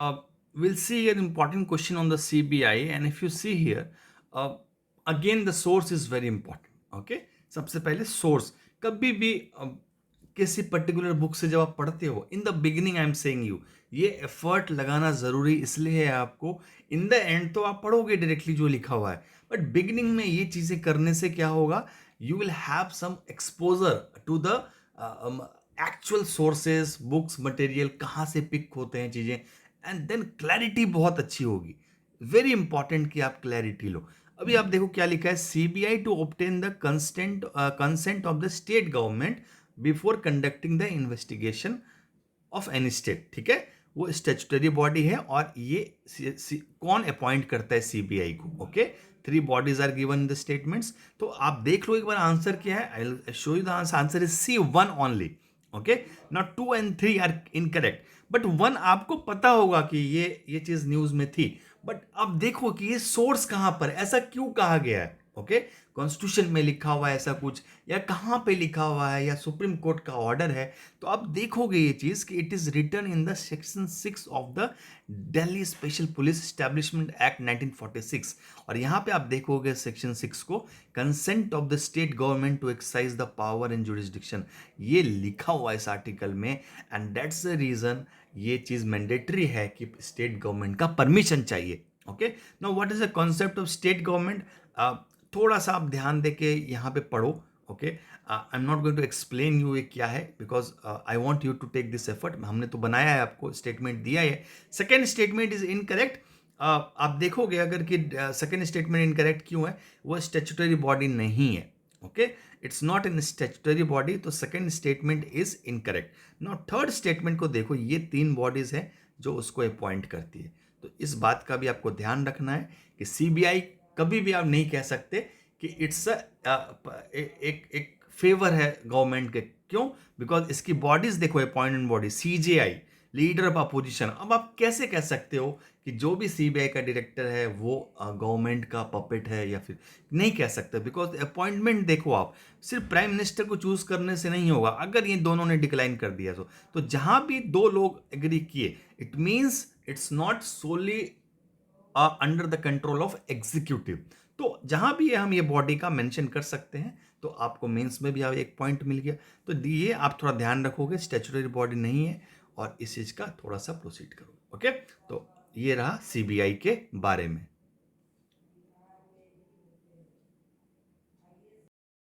Uh, we'll see here important question on the CBI, and if you see here, again the source is very important. Okay, सबसे पहले source कभी भी किसी particular book से जब आप पढ़ते हो, in the beginning I am saying you, ये एफर्ट लगाना जरूरी इसलिए है आपको। इन द एंड तो आप पढ़ोगे डायरेक्टली जो लिखा हुआ है, बट बिगिनिंग में ये चीजें करने से क्या होगा, you will have some exposure to the actual sources, books, material कहाँ से पिक होते हैं चीजें, एंड देन क्लैरिटी बहुत अच्छी होगी। वेरी इंपॉर्टेंट कि आप क्लैरिटी लो। अभी आप देखो क्या लिखा है, CBI to obtain the consent of the state government before conducting the investigation of any state. ठीक है, वो स्टेचुटरी बॉडी है और ये कौन अपॉइंट करता है सीबीआई को। Okay, three bodies are given the statements. तो आप देख लो एक बार आंसर क्या है, I will show you the answer. Answer is C, one only. Okay, not two and three are incorrect, but one आपको पता होगा कि ये चीज न्यूज में थी, बट अब देखो कि ये सोर्स कहां पर, ऐसा क्यों कहा गया है। ओके, कॉन्स्टिट्यूशन में लिखा हुआ है ऐसा कुछ, या कहां पे लिखा हुआ है, या सुप्रीम कोर्ट का ऑर्डर है, तो आप देखोगे ये चीज कि it is written in the section 6 of the Delhi special police establishment act 1946। और यहां पे आप देखोगे सेक्शन 6 को, consent of the state government to exercise the power in jurisdiction, ये लिखा हुआ है इस आर्टिकल में, एंड दैट्स द रीजन ये चीज मैंडेटरी है कि स्टेट गवर्नमेंट का परमिशन चाहिए। Okay, now what is the concept of state government, थोड़ा सा आप ध्यान देके यहाँ पे पढ़ो। Okay, I am not going to explain you ये क्या है, because I want you to take this effort. हमने तो बनाया है, आपको स्टेटमेंट दिया है। Second statement is incorrect. आप देखोगे अगर कि सेकेंड स्टेटमेंट इनकरेक्ट क्यों है, वो स्टेचुटरी बॉडी नहीं है। Okay, it's not in statutory body, तो second statement is incorrect. Now third statement को देखो, ये तीन बॉडीज है जो उसको अपॉइंट करती है। तो इस बात का भी आपको ध्यान रखना है कि सीबीआई कभी भी आप नहीं कह सकते कि इट्स एक फेवर है गवर्नमेंट के। क्यों? बिकॉज इसकी बॉडीज देखो, appointed body CJI, leader of opposition. अब आप कैसे कह सकते हो कि जो भी सीबीआई का डायरेक्टर है वो गवर्नमेंट का पपेट है, या फिर नहीं कह सकते, बिकॉज अपॉइंटमेंट देखो आप, सिर्फ प्राइम मिनिस्टर को चूज करने से नहीं होगा। अगर ये दोनों ने डिक्लाइन कर दिया तो जहां भी दो लोग एग्री किए, it means it's not solely under the control of executive. तो जहां भी हम ये बॉडी का मेंशन कर सकते हैं, तो आपको मेंस में भी एक पॉइंट मिल गया। तो ये आप थोड़ा ध्यान रखोगे, स्टैट्यूटरी बॉडी नहीं है, और इस चीज का थोड़ा सा प्रोसीड करो। ओके, तो ये रहा सीबीआई के बारे में।